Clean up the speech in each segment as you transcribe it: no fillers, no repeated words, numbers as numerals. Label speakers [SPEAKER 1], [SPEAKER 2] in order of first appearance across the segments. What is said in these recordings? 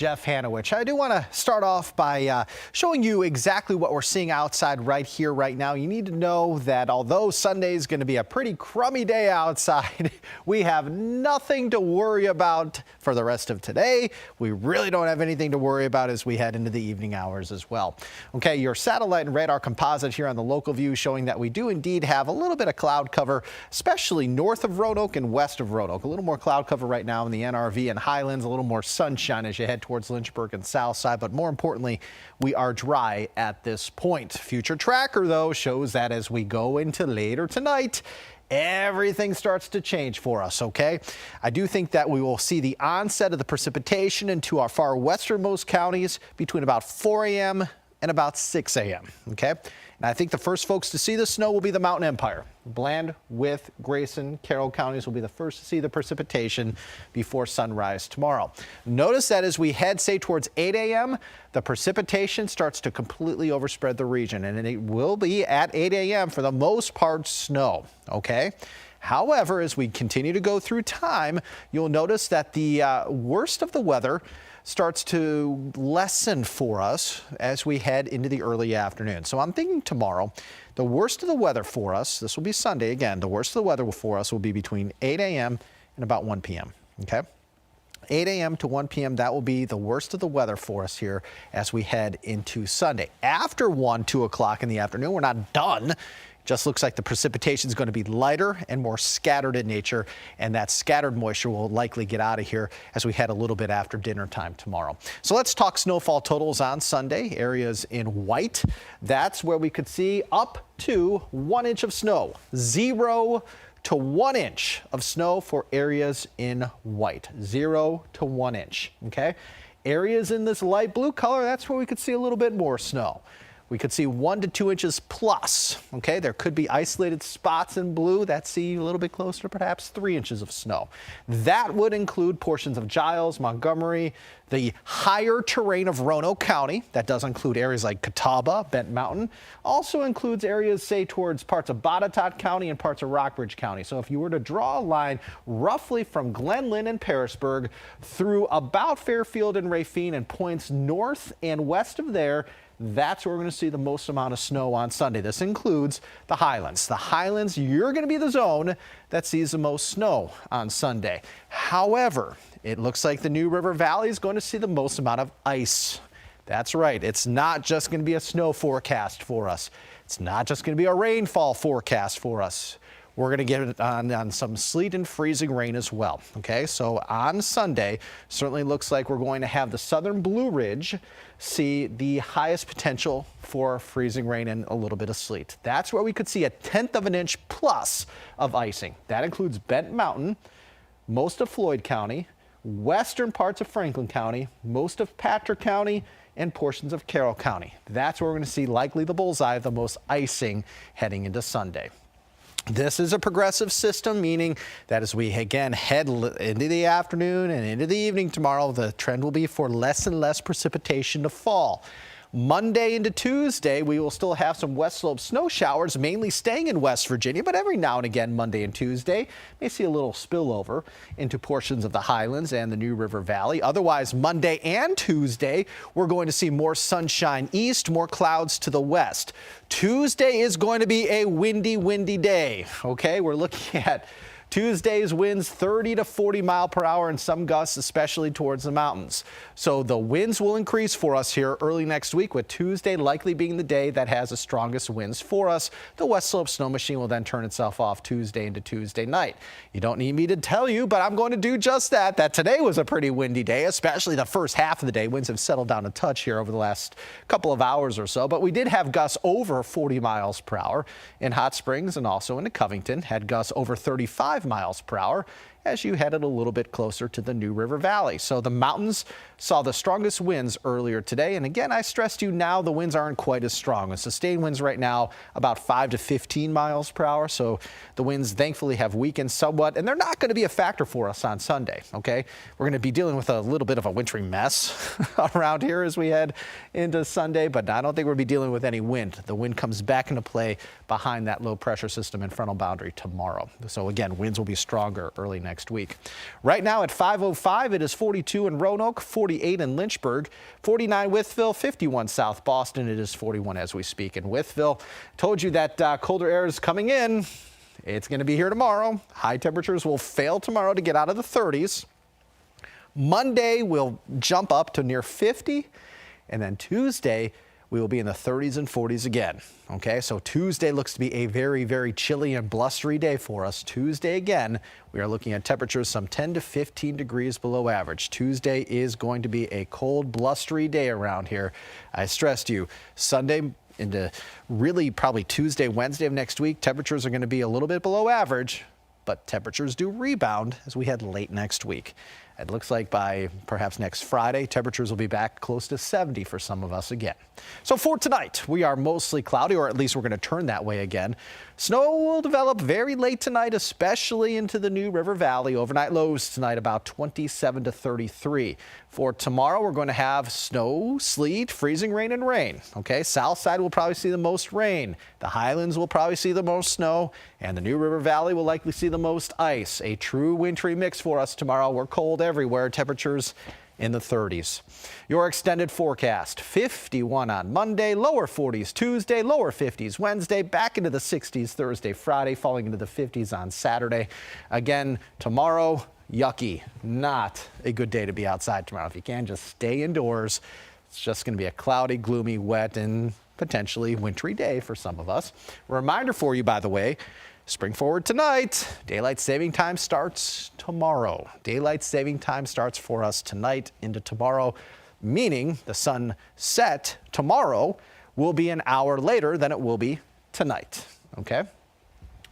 [SPEAKER 1] Jeff Hanowich. I do want to start off by showing you exactly what we're seeing outside right here, right now. You need to know that although Sunday is going to be a pretty crummy day outside, we have nothing to worry about for the rest of today. We really don't have anything to worry about as we head into the evening hours as well. Okay, your satellite and radar composite here on the local view showing that we do indeed have a little bit of cloud cover, especially north of Roanoke and west of Roanoke. A little more cloud cover right now in the NRV and Highlands, a little more sunshine as you head towards Lynchburg and south side, but more importantly, we are dry at this point. Future tracker, though, shows that as we go into later tonight, everything starts to change for us, okay? I do think that we will see the onset of the precipitation into our far westernmost counties between about 4 a.m. and about 6 a.m., okay? And I think the first folks to see the snow will be the Mountain Empire. Bland, Wythe, Grayson, Carroll counties will be the first to see the precipitation before sunrise tomorrow. Notice that as we head, say, towards 8 a.m., the precipitation starts to completely overspread the region, and it will be at 8 a.m. for the most part snow, okay? However, as we continue to go through time, you'll notice that the worst of the weather starts to lessen for us as we head into the early afternoon. So I'm thinking tomorrow, the worst of the weather for us, this will be Sunday again, the worst of the weather for us will be between 8 a.m. and about 1 p.m., okay? 8 a.m. to 1 p.m., that will be the worst of the weather for us here as we head into Sunday. After 2 o'clock in the afternoon, we're not done. Just looks like the precipitation is going to be lighter and more scattered in nature, and that scattered moisture will likely get out of here as we head a little bit after dinner time tomorrow. So let's talk snowfall totals on Sunday. Areas in white, that's where we could see up to 1 inch of snow. 0 to 1 inch of snow for areas in white. 0 to 1 inch, okay? Areas in this light blue color, that's where we could see a little bit more snow. We could see 1 to 2 inches plus, okay? There could be isolated spots in blue that see a little bit closer, perhaps 3 inches of snow. That would include portions of Giles, Montgomery, the higher terrain of Roanoke County. That does include areas like Catawba, Bent Mountain. Also includes areas, say, towards parts of Botetourt County and parts of Rockbridge County. So if you were to draw a line roughly from Glen Lynn and Pearisburg through about Fairfield and Rafine and points north and west of there, that's where we're going to see the most amount of snow on Sunday. This includes the Highlands. The Highlands, you're going to be the zone that sees the most snow on Sunday. However, it looks like the New River Valley is going to see the most amount of ice. That's right. It's not just going to be a snow forecast for us. It's not just going to be a rainfall forecast for us. We're going to get it on some sleet and freezing rain as well. Okay, so on Sunday, certainly looks like we're going to have the southern Blue Ridge see the highest potential for freezing rain and a little bit of sleet. That's where we could see 1/10 of an inch plus of icing. That includes Bent Mountain, most of Floyd County, western parts of Franklin County, most of Patrick County, and portions of Carroll County. That's where we're going to see likely the bullseye of the most icing heading into Sunday. This is a progressive system, meaning that as we again head into the afternoon and into the evening tomorrow, the trend will be for less and less precipitation to fall. Monday into Tuesday, we will still have some west slope snow showers, mainly staying in West Virginia, but every now and again, Monday and Tuesday, may see a little spillover into portions of the Highlands and the New River Valley. Otherwise, Monday and Tuesday, we're going to see more sunshine east, more clouds to the west. Tuesday is going to be a windy day, okay? We're looking at Tuesday's winds 30 to 40 mile per hour and some gusts, especially towards the mountains. So the winds will increase for us here early next week, with Tuesday likely being the day that has the strongest winds for us. The west slope snow machine will then turn itself off Tuesday into Tuesday night. You don't need me to tell you, but I'm going to do just that today was a pretty windy day, especially the first half of the day. Winds have settled down a touch here over the last couple of hours or so, but we did have gusts over 40 miles per hour in Hot Springs and also into Covington. Had gusts over 35 miles per hour as you headed a little bit closer to the New River Valley. So the mountains saw the strongest winds earlier today. And again, I stressed to you now the winds aren't quite as strong. The sustained winds right now about 5 to 15 miles per hour. So the winds thankfully have weakened somewhat, and they're not going to be a factor for us on Sunday. Okay, we're going to be dealing with a little bit of a wintry mess around here as we head into Sunday, but I don't think we'll be dealing with any wind. The wind comes back into play behind that low pressure system and frontal boundary tomorrow. So again, winds will be stronger early next next week. Right now at 5:05, it is 42 in Roanoke, 48 in Lynchburg, 49 Wytheville, 51 South Boston. It is 41 as we speak in Wytheville. Told you that colder air is coming in. It's going to be here tomorrow. High temperatures will fail tomorrow to get out of the 30s. Monday will jump up to near 50, and then Tuesday we will be in the 30s and 40s again. Okay, so Tuesday looks to be a very, very chilly and blustery day for us. Tuesday again, we are looking at temperatures some 10 to 15 degrees below average. Tuesday is going to be a cold, blustery day around here. I stressed to you, Sunday into really probably Tuesday, Wednesday of next week, temperatures are going to be a little bit below average, but temperatures do rebound as we head late next week. It looks like by perhaps next Friday, temperatures will be back close to 70 for some of us again. So for tonight, we are mostly cloudy, or at least we're going to turn that way again. Snow will develop very late tonight, especially into the New River Valley. Overnight lows tonight about 27 to 33. For tomorrow, we're going to have snow, sleet, freezing rain, and rain. Okay, south side will probably see the most rain. The highlands will probably see the most snow, and the New River Valley will likely see the most ice. A true wintry mix for us tomorrow. We're cold everywhere. Temperatures in the 30s. Your extended forecast, 51 on Monday, lower 40s Tuesday, lower 50s Wednesday, back into the 60s Thursday, Friday, falling into the 50s on Saturday. Again, tomorrow, yucky. Not a good day to be outside tomorrow. If you can, just stay indoors. It's just going to be a cloudy, gloomy, wet, and potentially wintry day for some of us. A reminder for you, by the way, spring forward tonight. Daylight saving time starts tomorrow. Daylight saving time starts for us tonight into tomorrow, meaning the sun set tomorrow will be an hour later than it will be tonight. Okay?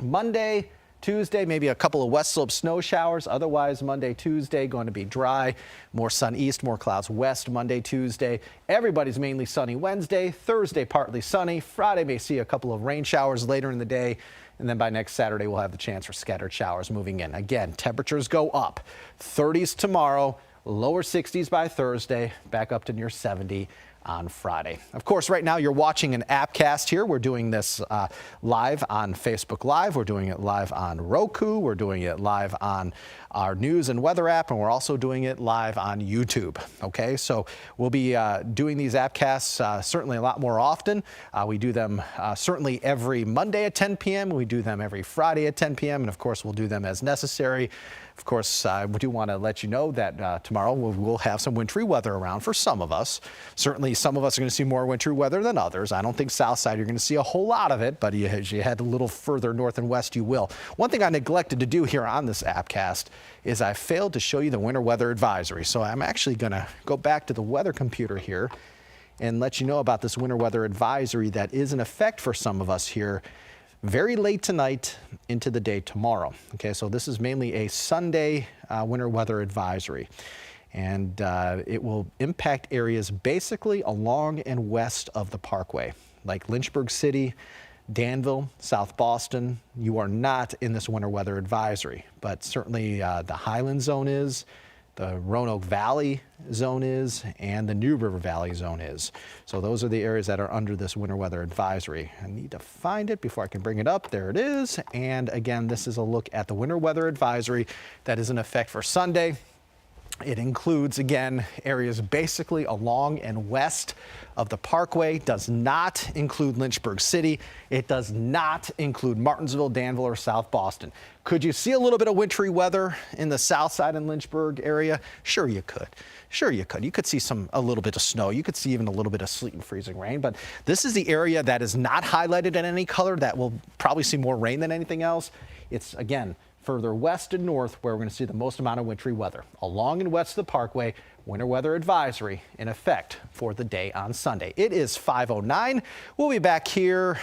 [SPEAKER 1] Monday, Tuesday, maybe a couple of west slope snow showers. Otherwise, Monday, Tuesday, going to be dry. More sun east, more clouds west Monday, Tuesday. Everybody's mainly sunny Wednesday. Thursday, partly sunny. Friday may see a couple of rain showers later in the day. And then by next Saturday, we'll have the chance for scattered showers moving in. Again, temperatures go up. 30s tomorrow, lower 60s by Thursday, back up to near 70 on Friday. Of course, right now you're watching an appcast here. We're doing this live on Facebook Live. We're doing it live on Roku. We're doing it live on our news and weather app, and we're also doing it live on YouTube. Okay, so we'll be doing these appcasts certainly a lot more often. We do them certainly every Monday at 10 p.m. We do them every Friday at 10 p.m. And of course, we'll do them as necessary. Of course, I do want to let you know that tomorrow we'll have some wintry weather around for some of us. Certainly, some of us are going to see more wintry weather than others. I don't think south side you're going to see a whole lot of it, but as you head a little further north and west, you will. One thing I neglected to do here on this appcast is I failed to show you the winter weather advisory. So I'm actually going to go back to the weather computer here and let you know about this winter weather advisory that is in effect for some of us here very late tonight into the day tomorrow. Okay, so this is mainly a Sunday winter weather advisory, and it will impact areas basically along and west of the Parkway, like Lynchburg City, Danville, South Boston. You are not in this winter weather advisory, but certainly the Highland zone is, the Roanoke Valley zone is, and the New River Valley zone is. So those are the areas that are under this winter weather advisory. I need to find it before I can bring it up. There it is. And again, this is a look at the winter weather advisory that is in effect for Sunday. It includes, again, areas basically along and west of the Parkway. Does not include Lynchburg City. It does not include Martinsville, Danville, or South Boston. Could you see a little bit of wintry weather in the south side and Lynchburg area? Sure you could. Sure you could. You could see a little bit of snow. You could see even a little bit of sleet and freezing rain. But this is the area that is not highlighted in any color that will probably see more rain than anything else. It's, again, further west and north where we're going to see the most amount of wintry weather. Along and west of the Parkway, winter weather advisory in effect for the day on Sunday. It is 5:09. We'll be back here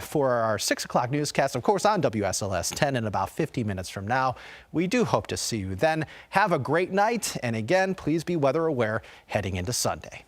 [SPEAKER 1] for our 6 o'clock newscast, of course, on WSLS 10 in about 50 minutes from now. We do hope to see you then. Have a great night. And again, please be weather aware heading into Sunday.